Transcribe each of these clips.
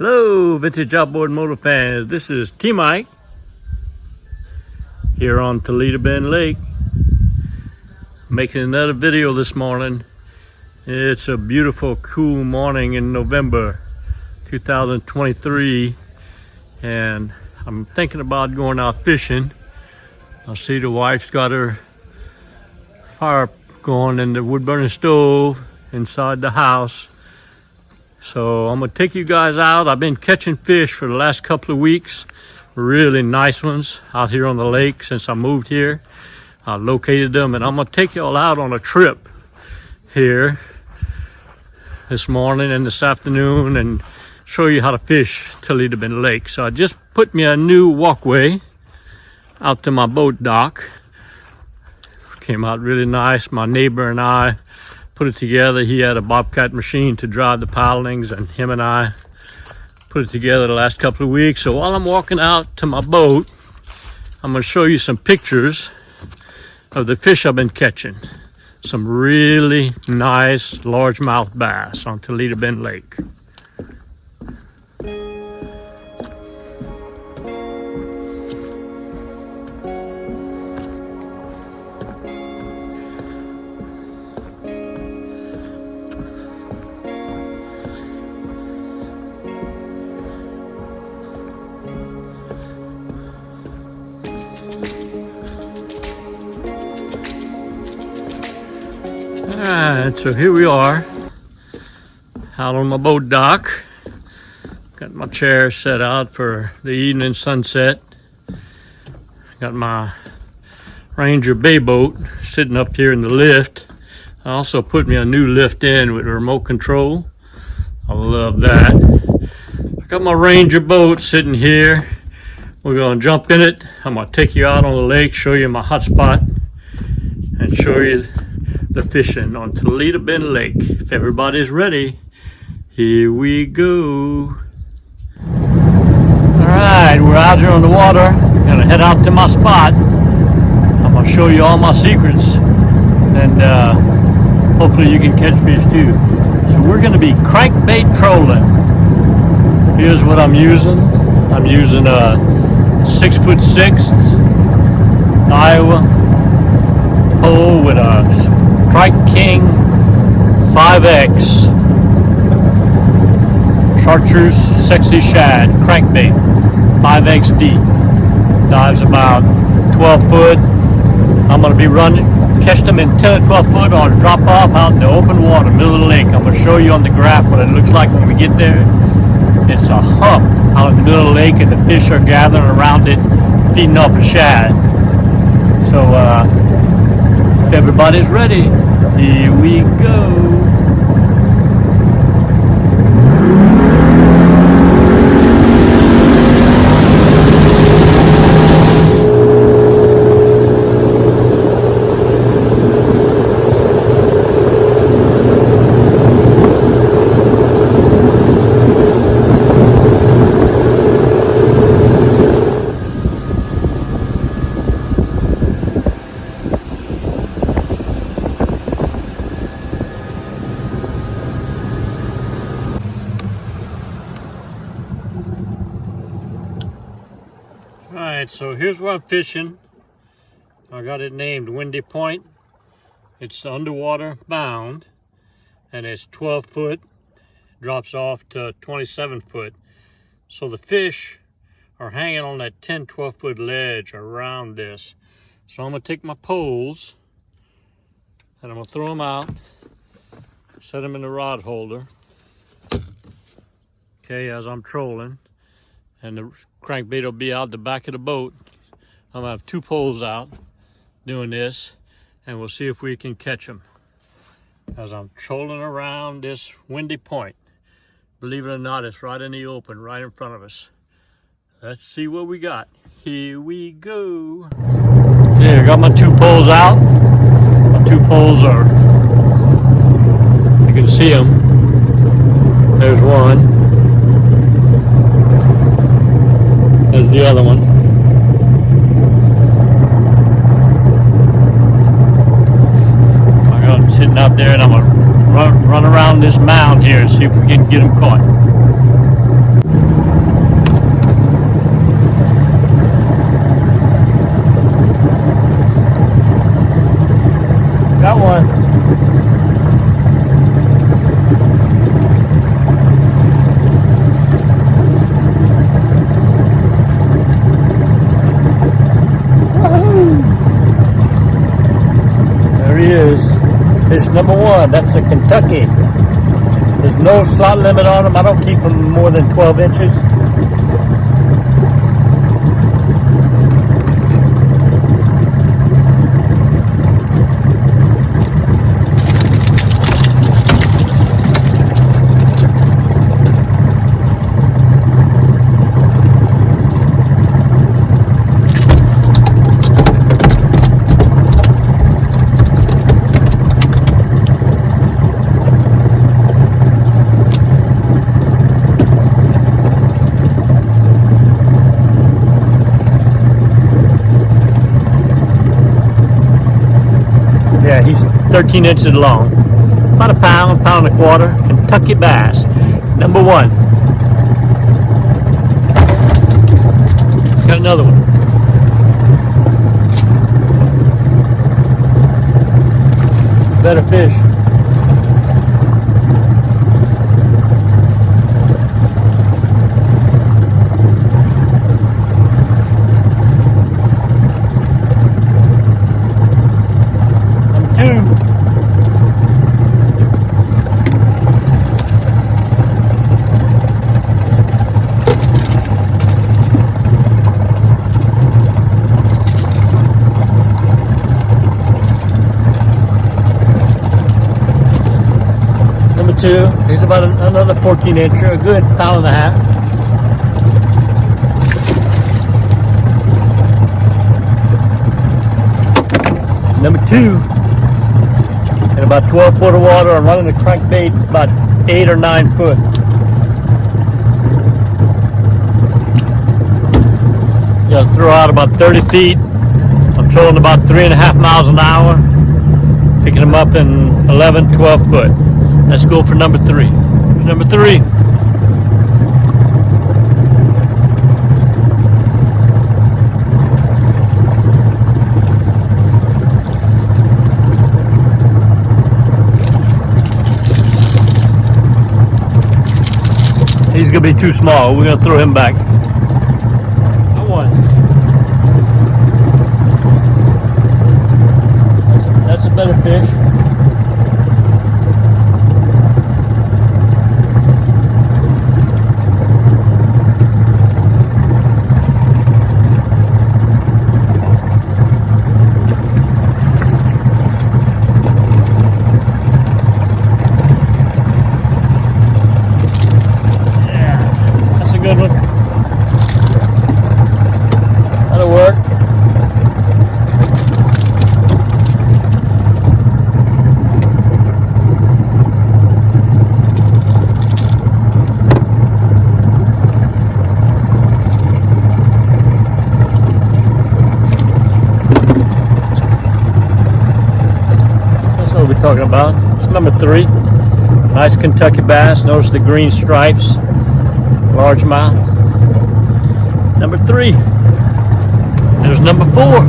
Hello, vintage outboard motor fans. This is T-Mike here on Toledo Bend Lake, making another video this morning. It's a beautiful, cool morning in November 2023, and I'm thinking about going out fishing. I see the wife's got her fire going in the wood burning stove inside the house. So I'm gonna take you guys out. I've been catching fish for the last couple of weeks, really nice ones out here on the lake since I moved here. I located them, and I'm gonna take y'all out on a trip here this morning and this afternoon and show you how to fish Toledo Bend Lake. So I just put me a new walkway out to my boat dock. Came out really nice. My neighbor and I put it together. He had a bobcat machine to drive the pilings, and him and I put it together the last couple of weeks. So while I'm walking out to my boat, I'm going to show you some pictures of the fish I've been catching. Some really nice largemouth bass on Toledo Bend Lake. Alright, so here we are out on my boat dock. Got my chair set out for the evening sunset. Got my Ranger bay boat sitting up here in the lift. I also put me a new lift in with a remote control. I love that. I got my Ranger boat sitting here. We're gonna jump in it. I'm gonna take you out on the lake, show you my hot spot, and show you the fishing on Toledo Bend Lake. If everybody's ready, here we go. All right, we're out here on the water. Gonna head out to my spot. I'm gonna show you all my secrets, and hopefully you can catch fish too. So we're gonna be crankbait trolling. Here's what I'm using. I'm using a 6'6" Iowa pole with a Strike King 5X Chartreuse Sexy Shad crankbait 5XD. Dives about 12 foot. I'm going to be catch them in 10 or 12 foot on drop off out in the open water, middle of the lake. I'm going to show you on the graph what it looks like when we get there. It's a hump out in the middle of the lake, and the fish are gathering around it, feeding off a shad. So, if everybody's ready, here we go. Alright, so here's where I'm fishing. I got it named Windy Point. It's underwater bound, and it's 12 foot, drops off to 27 foot. So the fish are hanging on that 10-12 foot ledge around this. So I'm going to take my poles and I'm going to throw them out, set them in the rod holder, okay, as I'm trolling. And the crankbait will be out the back of the boat. I'm gonna have two poles out doing this, and we'll see if we can catch them as I'm trolling around this Windy Point. Believe it or not, it's right in the open, right in front of us. Let's see what we got. Here we go. Okay, I got my two poles out. My two poles are, you can see them. There's one. There's the other one. I got them sitting out there, and I'm gonna run around this mound here and see if we can get them caught. fish. Number one, that's a Kentucky. There's no slot limit on them. I don't keep them more than 12 inches. Yeah, he's 13 inches long. About a pound and a quarter. Kentucky bass. Number one. Got another one. Better fish. Two. He's about another 14 incher, a good pound and a half. Number two, in about 12 foot of water. I'm running a crankbait about 8 or 9 foot. Yeah, throw out about 30 feet. I'm trolling about 3.5 miles an hour, picking them up in 11, 12 foot. Let's go for number three. Number three. He's gonna be too small. We're gonna throw him back. I won. That's a better fish. Good one. That'll work. That's what we're talking about. It's number three. Nice Kentucky bass. Notice the green stripes. Largemouth. Number three. There's number four.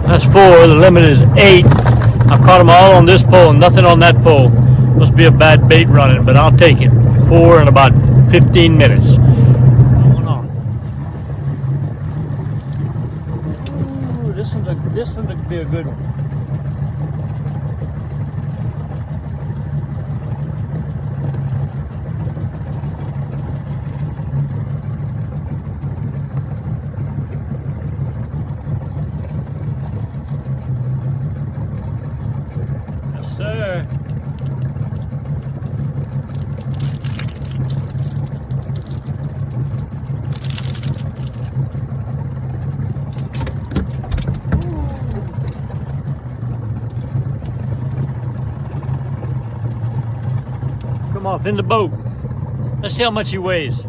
That's four. The limit is 8. I've caught them all on this pole and nothing on that pole. Must be a bad bait running, but I'll take it. 4 in about 15 minutes. Hold on. Ooh, this one could be a good one. Sir. Come off in the boat. Let's see how much he weighs.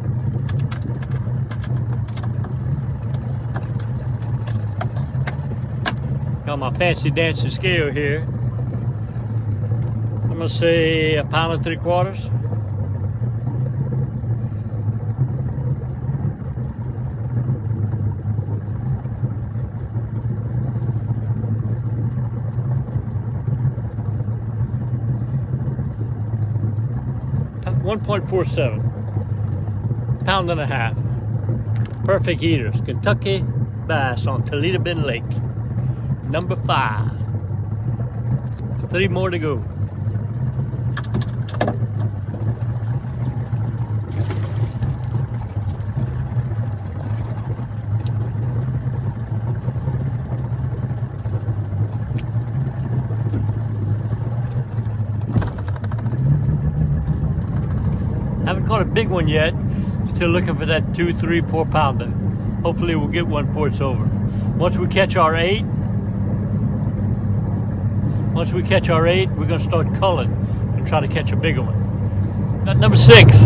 on my fancy dancy scale here. I'm gonna say 1 3/4 pounds. .47 pound and a half. Perfect eaters. Kentucky bass on Toledo Bend Lake. Number 5. 3 more to go. Haven't caught a big one yet. Still looking for that 2, 3, 4 pounder. Hopefully we'll get one before it's over. Once we catch our 8, we're gonna start culling and try to catch a bigger one. Got number 6.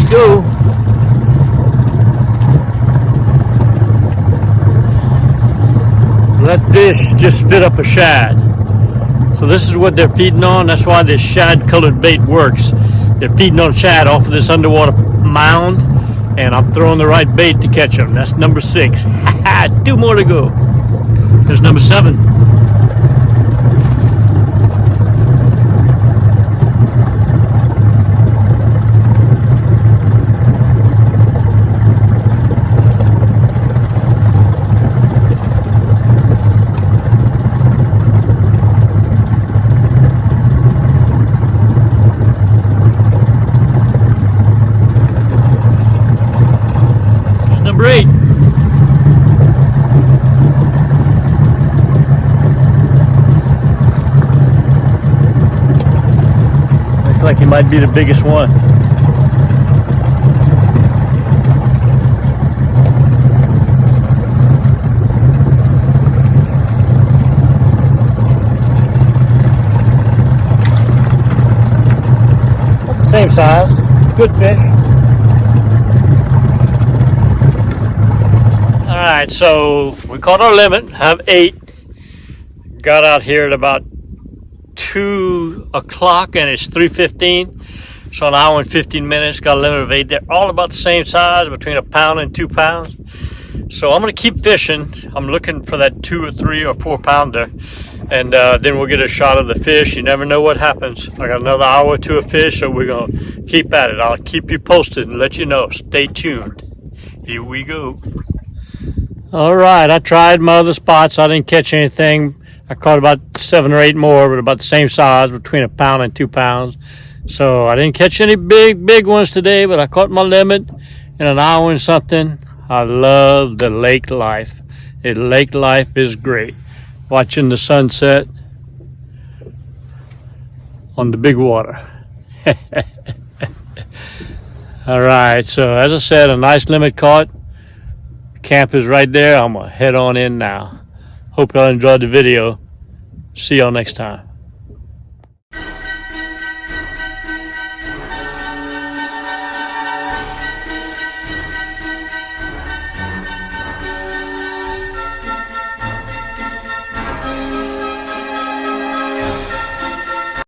Go. That fish just spit up a shad. So this is what they're feeding on. That's why this shad colored bait works. They're feeding on shad off of this underwater mound, and I'm throwing the right bait to catch them. That's number 6. 2 more to go. There's number 7. Number 8. Looks like he might be the biggest one. About the same size. Good fish. Alright, so we caught our limit, have 8. Got out here at about 2 o'clock and it's 3:15. So an hour and 15 minutes, got a limit of 8. They're all about the same size, between 1 pound and 2 pounds. So I'm going to keep fishing. I'm looking for that 2 or 3 or 4 pounder. And then we'll get a shot of the fish. You never know what happens. I got another hour or 2 of fish, so we're going to keep at it. I'll keep you posted and let you know. Stay tuned. Here we go. All right, I tried my other spots. I didn't catch anything. I caught about 7 or 8 more, but about the same size, between 1 pound and 2 pounds. So I didn't catch any big ones today, but I caught my limit in an hour and something. I love the lake life. Lake life is great. Watching the sunset on the big water. All right, so as I said, a nice limit caught. Camp is right there. I'm gonna head on in now. Hope y'all enjoyed the video. See y'all next time.